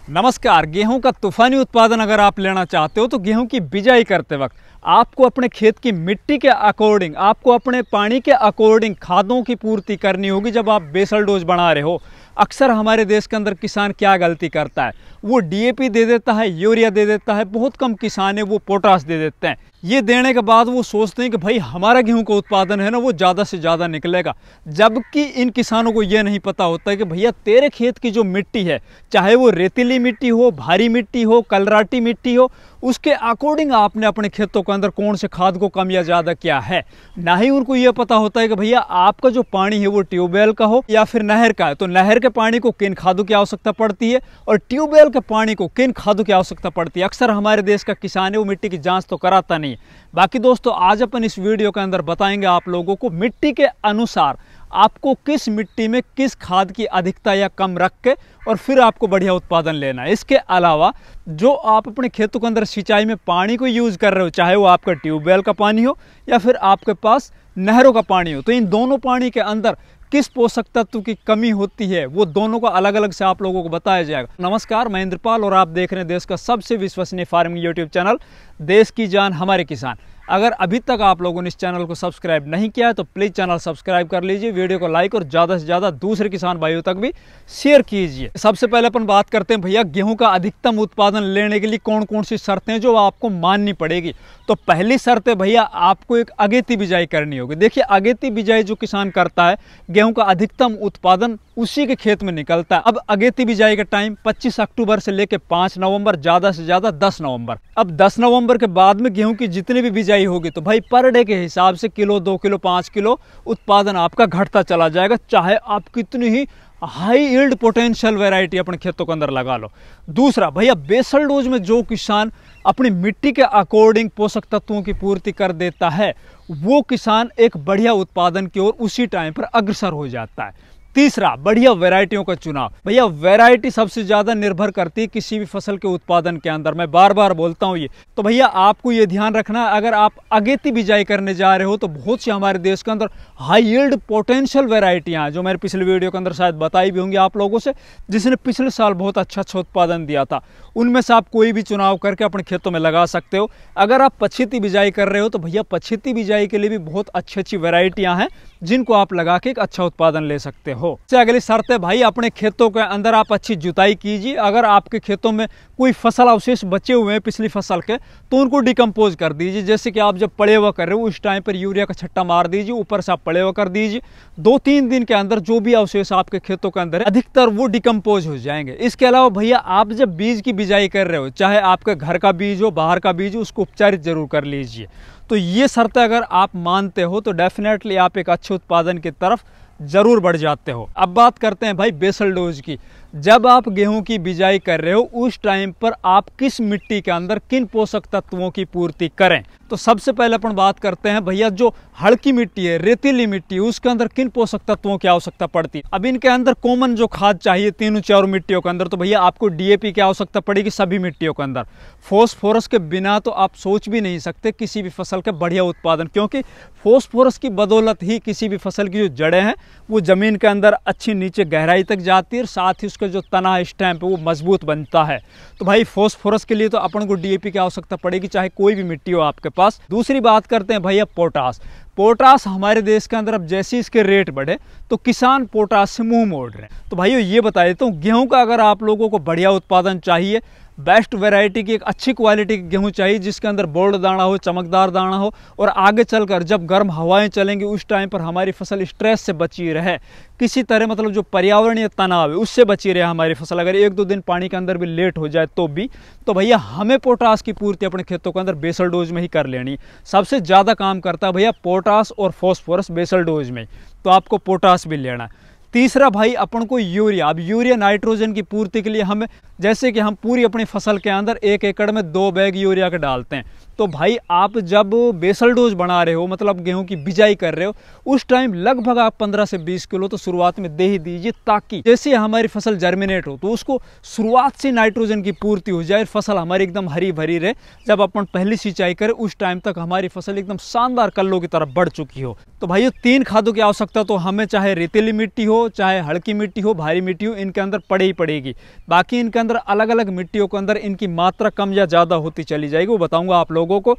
नमस्कार। गेहूं का तूफानी उत्पादन अगर आप लेना चाहते हो तो गेहूं की बिजाई करते वक्त आपको अपने खेत की मिट्टी के अकॉर्डिंग, आपको अपने पानी के अकॉर्डिंग खादों की पूर्ति करनी होगी। जब आप बेसल डोज बना रहे हो, अक्सर हमारे देश के अंदर किसान क्या गलती करता है, वो डीएपी दे देता है, यूरिया दे देता है, बहुत कम किसान है वो पोटाश दे देते हैं। ये देने के बाद वो सोचते हैं कि भाई हमारा गेहूं का उत्पादन है ना वो ज़्यादा से ज़्यादा निकलेगा, जबकि इन किसानों को ये नहीं पता होता है कि भैया तेरे खेत की जो मिट्टी है, चाहे वो रेतीली मिट्टी हो, भारी मिट्टी हो, कलराटी मिट्टी हो, उसके अकॉर्डिंग आपने अपने खेतों के अंदर कौन से खाद को कम या ज़्यादा किया है। ना ही उनको ये पता होता है कि भैया आपका जो पानी है वो ट्यूबवेल का हो या फिर नहर का है, तो नहर के पानी को किन खादों की आवश्यकता पड़ती है और ट्यूबवेल के पानी को किन खादों की आवश्यकता पड़ती है। अक्सर हमारे देश का किसान है वो मिट्टी की जांच तो कराता नहीं है। बाकी दोस्तों, आज अपन इस वीडियो के अंदर बताएंगे आप लोगों को मिट्टी के अनुसार आपको किस मिट्टी में किस खाद की अधिकता या कम रख के और फिर आपको बढ़िया उत्पादन लेना है। इसके अलावा जो आप अपने खेतों के अंदर सिंचाई में पानी को यूज़ कर रहे हो, चाहे वो आपका ट्यूबवेल का पानी हो या फिर आपके पास नहरों का पानी हो, तो इन दोनों पानी के अंदर किस पोषक तत्व की कमी होती है वो दोनों का अलग अलग से आप लोगों को बताया जाएगा। नमस्कार, मैं इंद्रपाल और आप देख रहे हैं देश का सबसे विश्वसनीय फार्मिंग यूट्यूब चैनल देश की जान हमारे किसान। अगर अभी तक आप लोगों ने इस चैनल को सब्सक्राइब नहीं किया है तो प्लीज़ चैनल सब्सक्राइब कर लीजिए, वीडियो को लाइक और ज़्यादा से ज़्यादा दूसरे किसान भाइयों तक भी शेयर कीजिए। सबसे पहले अपन बात करते हैं भैया गेहूं का अधिकतम उत्पादन लेने के लिए कौन कौन सी शर्तें हैं जो आपको माननी पड़ेगी। तो पहली शर्त है भैया आपको एक अगेती बिजाई करनी होगी। देखिए, अगेती बिजाई जो किसान करता है गेहूं का अधिकतम उत्पादन उसी के खेत में निकलता है। अब अगेती बिजाई का टाइम 25 अक्टूबर से लेकर 5 नवंबर, ज़्यादा से ज़्यादा 10 नवंबर। अब 10 नवंबर के बाद में गेहूं की जितनी भी बिजाई होगी तो भाई पर डे के हिसाब से किलो, 2 किलो, 5 किलो उत्पादन आपका घटता चला जाएगा, चाहे आप कितनी ही हाई यील्ड पोटेंशियल वैरायटी अपने खेतों के अंदर लगा लो। दूसरा भैया, बेसल डोज में जो किसान अपनी मिट्टी के अकॉर्डिंग पोषक तत्वों की पूर्ति कर देता है वो किसान एक बढ़िया उत्पादन की ओर उसी टाइम पर अग्रसर हो जाता है। तीसरा, बढ़िया वैरायटियों का चुनाव। भैया वैरायटी सबसे ज़्यादा निर्भर करती है किसी भी फसल के उत्पादन के अंदर, मैं बार बार बोलता हूँ ये। तो भैया आपको ये ध्यान रखना, अगर आप अगेती बिजाई करने जा रहे हो तो बहुत सी हमारे देश के अंदर हाई यील्ड पोटेंशियल वैरायटियाँ हैं जो मैंने पिछले वीडियो के अंदर शायद बताई भी होंगी आप लोगों से, जिसने पिछले साल बहुत अच्छा उत्पादन दिया था। उनमें से आप कोई भी चुनाव करके अपने खेतों में लगा सकते हो। अगर आप पछेती बिजाई कर रहे हो तो भैया पछेती बिजाई के लिए भी बहुत अच्छी वैरायटियाँ हैं जिनको आप लगा के एक अच्छा उत्पादन ले सकते हो। अगली शर्त है भाई अपने खेतों के अंदर आप अच्छी जुताई कीजिए। अगर आपके खेतों में कोई फसल अवशेष बचे हुए हैं पिछली फसल के तो उनको डिकम्पोज कर दीजिए। जैसे कि आप जब पड़े हुआ कर रहे हो उस टाइम पर यूरिया का छट्टा मार दीजिए, ऊपर से आप पड़े हुआ कर दीजिए। 2-3 दिन के अंदर जो भी अवशेष आपके खेतों के अंदर है अधिकतर वो डिकम्पोज हो जाएंगे। इसके अलावा भैया आप जब बीज की बिजाई कर रहे हो, चाहे आपके घर का बीज हो, बाहर का बीज हो, उसको उपचारित जरूर कर लीजिए। तो ये शर्तें अगर आप मानते हो तो डेफिनेटली आप एक अच्छे उत्पादन की तरफ जरूर बढ़ जाते हो। अब बात करते हैं भाई बेसल डोज की। जब आप गेहूं की बिजाई कर रहे हो उस टाइम पर आप किस मिट्टी के अंदर किन पोषक तत्वों की पूर्ति करें। तो सबसे पहले अपन बात करते हैं भैया जो हल्की मिट्टी है, रेतीली मिट्टी, उसके अंदर किन पोषक तत्वों की आवश्यकता पड़ती है। अब इनके अंदर कॉमन जो खाद चाहिए तीनों चारों मिट्टियों के अंदर, तो भैया आपको डीएपी की आवश्यकता पड़ेगी सभी मिट्टियों के अंदर। फॉस्फोरस के बिना तो आप सोच भी नहीं सकते किसी भी फसल के बढ़िया उत्पादन, क्योंकि फॉस्फोरस की बदौलत ही किसी भी फसल की जो जड़ें हैं वो जमीन के अंदर अच्छी नीचे गहराई तक जाती है, साथ ही उसका जो तना स्टैम्प है वो मजबूत बनता है। तो भाई फॉस्फोरस के लिए तो अपन को डीएपी की आवश्यकता पड़ेगी, चाहे कोई भी मिट्टी हो आपके पास। दूसरी बात करते हैं भैया पोटास। पोटास हमारे देश के अंदर अब जैसे इसके रेट बढ़े तो किसान पोटास से मुंह मोड़ रहे हैं। तो भाइयों ये बता देता हूँ, गेहूं का अगर आप लोगों को बढ़िया उत्पादन चाहिए, बेस्ट वैरायटी की एक अच्छी क्वालिटी की गेहूं चाहिए जिसके अंदर बोल्ड दाना हो, चमकदार दाना हो, और आगे चलकर जब गर्म हवाएं चलेंगी उस टाइम पर हमारी फसल स्ट्रेस से बची रहे, किसी तरह मतलब जो पर्यावरणीय तनाव है उससे बची रहे हमारी फसल, अगर 1-2 दिन पानी के अंदर भी लेट हो जाए तो भी, तो भैया हमें पोटास की पूर्ति अपने खेतों के अंदर बेसल डोज में ही कर लेनी। सबसे ज़्यादा काम करता है भैया पोटास और फॉस्फोरस बेसल डोज में, तो आपको पोटास भी लेना है। तीसरा भाई अपन को यूरिया। अब यूरिया नाइट्रोजन की पूर्ति के लिए हमें, जैसे कि हम पूरी अपनी फसल के अंदर 1 एकड़ में 2 बैग यूरिया के डालते हैं, तो भाई आप जब बेसल डोज बना रहे हो, मतलब गेहूं की बिजाई कर रहे हो, उस टाइम लगभग आप 15 से 20 किलो तो शुरुआत में दे ही दीजिए, ताकि जैसे हमारी फसल जर्मिनेट हो तो उसको शुरुआत से नाइट्रोजन की पूर्ति हो जाए, फसल हमारी एकदम हरी भरी रहे। जब अपन पहली सिंचाई करें उस टाइम तक हमारी फसल एकदम शानदार कल्लों की तरफ बढ़ चुकी हो। तो भाई 3 खादों की आवश्यकता तो हमें, चाहे रेतीली मिट्टी हो, चाहे हल्की मिट्टी हो, भारी मिट्टी हो, इनके अंदर पड़े ही पड़ेगी। बाकी इनके अंदर अलग अलग मिट्टियों के अंदर इनकी मात्रा कम या ज़्यादा होती चली जाएगी, वो बताऊंगा आप लोगों को।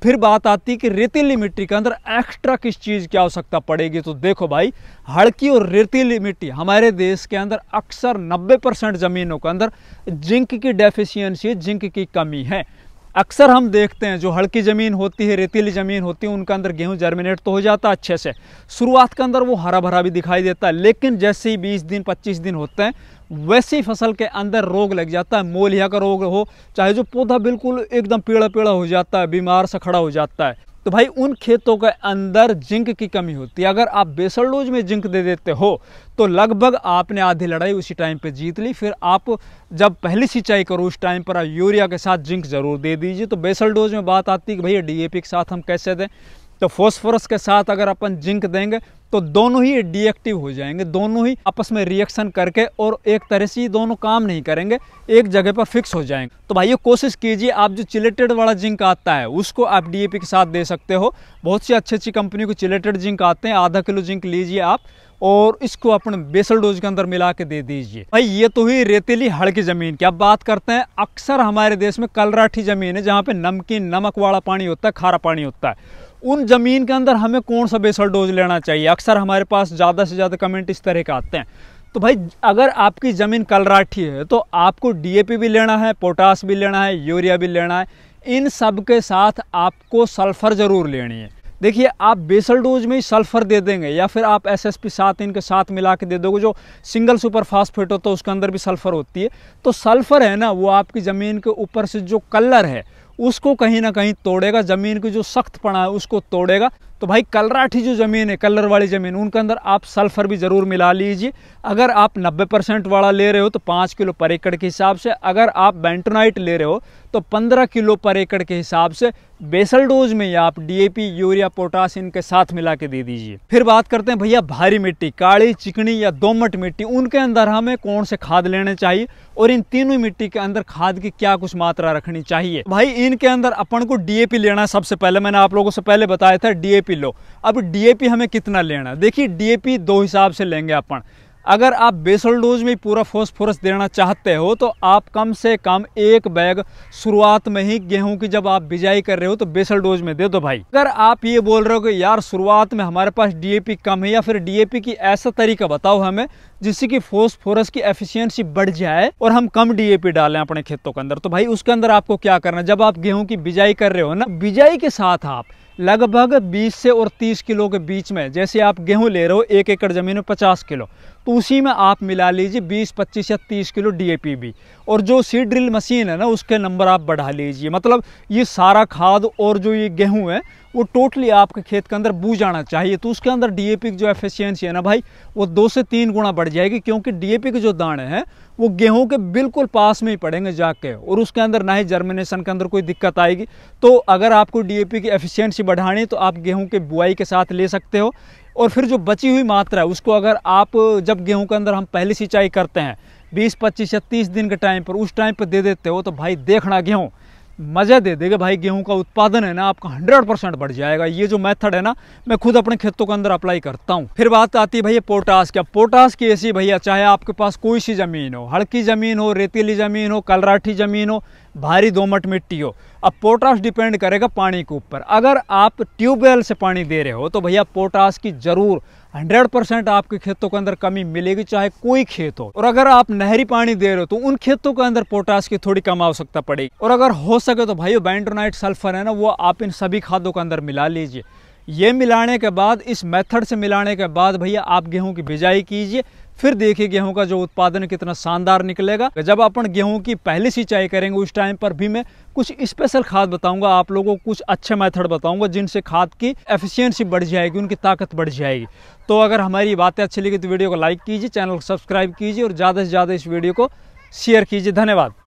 फिर बात आती है कि रेतीली मिट्टी के अंदर एक्स्ट्रा किस चीज़ की आवश्यकता पड़ेगी। तो देखो भाई, हल्की और रेतीली मिट्टी हमारे देश के अंदर अक्सर 90% ज़मीनों के अंदर जिंक की डेफिशिएंसी, जिंक की कमी है। अक्सर हम देखते हैं जो हल्की ज़मीन होती है, रेतीली ज़मीन होती है, उनके अंदर गेहूं जर्मिनेट तो हो जाता है अच्छे से, शुरुआत के अंदर वो हरा भरा भी दिखाई देता है, लेकिन जैसे ही 20 दिन 25 दिन होते हैं वैसे ही फसल के अंदर रोग लग जाता है। मोलिया का रोग हो, चाहे जो पौधा बिल्कुल एकदम पीला पीला हो जाता है, बीमार सा खड़ा हो जाता है, तो भाई उन खेतों के अंदर जिंक की कमी होती है। अगर आप बेसल डोज में जिंक दे देते हो तो लगभग आपने आधी लड़ाई उसी टाइम पे जीत ली। फिर आप जब पहली सिंचाई करो उस टाइम पर यूरिया के साथ जिंक जरूर दे दीजिए। तो बेसल डोज में बात आती है कि भैया डीएपी के साथ हम कैसे दें, तो फॉस्फोरस के साथ अगर अपन जिंक देंगे तो दोनों ही डीएक्टिव हो जाएंगे, दोनों ही आपस में रिएक्शन करके और एक तरह से दोनों काम नहीं करेंगे, एक जगह पर फिक्स हो जाएंगे। तो भाई ये कोशिश कीजिए, आप जो चिलेटेड वाला जिंक आता है उसको आप डीएपी के साथ दे सकते हो। बहुत सी अच्छी अच्छी कंपनी को चिलेटेड जिंक आते हैं, आधा किलो जिंक लीजिए आप और इसको अपने बेसल डोज के अंदर मिला के दे दीजिए। भाई ये तो ही रेतीली हल्की जमीन की। अब बात करते हैं, अक्सर हमारे देश में कलराठी जमीन है जहाँ पे नमकीन नमक वाला पानी होता है, खारा पानी होता है, उन जमीन के अंदर हमें कौन सा बेसल डोज लेना चाहिए। अक्सर हमारे पास ज़्यादा से ज़्यादा कमेंट इस तरह के आते हैं। तो भाई अगर आपकी ज़मीन कलराठी है तो आपको डीएपी भी लेना है, पोटास भी लेना है, यूरिया भी लेना है, इन सब के साथ आपको सल्फर ज़रूर लेनी है। देखिए, आप बेसल डोज में ही सल्फर दे देंगे या फिर आप एसएसपी 7 इनके साथ मिला के दे दोगे, जो सिंगल सुपर फास्फेट होता है उसके अंदर भी सल्फर होती है। तो सल्फर है ना, वो आपकी ज़मीन के ऊपर से जो कलर है उसको कहीं ना कहीं तोड़ेगा, ज़मीन की जो सख्तपना है उसको तोड़ेगा। तो भाई कलराठी जो ज़मीन है, कलर वाली ज़मीन, उनके अंदर आप सल्फर भी ज़रूर मिला लीजिए। अगर आप 90% वाला ले रहे हो तो 5 किलो पर एकड़ के हिसाब से, अगर आप बेंटोनाइट ले रहे हो तो 15 किलो पर एकड़ के हिसाब से बेसल डोज में या आप डीएपी, यूरिया, पोटास इनके साथ मिला के दे दीजिए। फिर बात करते हैं भैया भारी मिट्टी, काली, चिकनी या दोमट मिट्टी, उनके अंदर हमें कौन से खाद लेने चाहिए और इन तीनों मिट्टी के अंदर खाद की क्या कुछ मात्रा रखनी चाहिए। भाई इनके अंदर अपन को डीएपी लेना है सबसे पहले, मैंने आप लोगों से पहले बताया था डीएपी लो। अब डीएपी हमें कितना लेना, देखिए डीएपी 2 हिसाब से लेंगे अपन। अगर आप बेसल डोज में पूरा फॉस्फोरस देना चाहते हो तो आप कम से कम 1 बैग शुरुआत में ही गेहूं की जब आप बिजाई कर रहे हो तो बेसल डोज में दे दो भाई। अगर आप ये बोल रहे हो कि यार शुरुआत में हमारे पास डीएपी कम है, या फिर डीएपी की ऐसा तरीका बताओ हमें जिससे कि फॉस्फोरस की एफिशिएंसी बढ़ जाए और हम कम डीएपी डालें अपने खेतों के अंदर, तो भाई उसके अंदर आपको क्या करना है, जब आप गेहूं की बिजाई कर रहे हो ना, बिजाई के साथ आप लगभग 20 से और 30 किलो के बीच में, जैसे आप गेहूं ले रहे हो 1 एकड़ जमीन में 50 किलो, तो उसी में आप मिला लीजिए 20, 25 या 30 किलो डीएपी भी। और जो सीड ड्रिल मशीन है ना उसके नंबर आप बढ़ा लीजिए। मतलब ये सारा खाद और जो ये गेहूं है वो टोटली आपके खेत के अंदर बू जाना चाहिए। तो उसके अंदर डीएपी की जो एफिशिएंसी है ना भाई, वो 2 से 3 गुना बढ़ जाएगी, क्योंकि डीएपी के जो दाने हैं वो गेहूं के बिल्कुल पास में ही पड़ेंगे जाके, और उसके अंदर ना ही जर्मिनेशन के अंदर कोई दिक्कत आएगी। तो अगर आपको डीएपी की एफिशिएंसी बढ़ानी तो आप गेहूं के बुआई के साथ ले सकते हो। और फिर जो बची हुई मात्रा है उसको अगर आप, जब गेहूं के अंदर हम पहली सिंचाई करते हैं 20, 25 या 30 दिन के टाइम पर, उस टाइम पर दे देते हो तो भाई देखना गेहूं मज़ा दे देगा भाई। गेहूं का उत्पादन है ना आपका 100% बढ़ जाएगा। ये जो मेथड है ना मैं खुद अपने खेतों के अंदर अप्लाई करता हूं। फिर बात आती है भैया पोटास क्या। पोटास की ऐसी भैया, चाहे आपके पास कोई सी ज़मीन हो, हल्की ज़मीन हो, रेतीली ज़मीन हो, कलराठी ज़मीन हो, भारी दोमट मिट्टी हो, अब पोटास डिपेंड करेगा पानी के ऊपर। अगर आप ट्यूबवेल से पानी दे रहे हो तो भैया पोटास की ज़रूर 100% आपके खेतों के अंदर कमी मिलेगी, चाहे कोई खेत हो। और अगर आप नहरी पानी दे रहे हो तो उन खेतों के अंदर पोटास की थोड़ी कम आवश्यकता पड़ेगी। और अगर हो सके तो भाई बेंटोनाइट सल्फर है ना, वो आप इन सभी खादों के अंदर मिला लीजिए। ये मिलाने के बाद, इस मेथड से मिलाने के बाद भैया आप गेहूं की बिजाई कीजिए, फिर देखिए गेहूं का जो उत्पादन कितना शानदार निकलेगा। जब अपन गेहूं की पहली सिंचाई करेंगे उस टाइम पर भी मैं कुछ स्पेशल खाद बताऊंगा आप लोगों को, कुछ अच्छे मेथड बताऊंगा जिनसे खाद की एफिशिएंसी बढ़ जाएगी, उनकी ताकत बढ़ जाएगी। तो अगर हमारी बातें अच्छी लगी तो वीडियो को लाइक कीजिए, चैनल को सब्सक्राइब कीजिए और ज़्यादा से ज़्यादा इस वीडियो को शेयर कीजिए। धन्यवाद।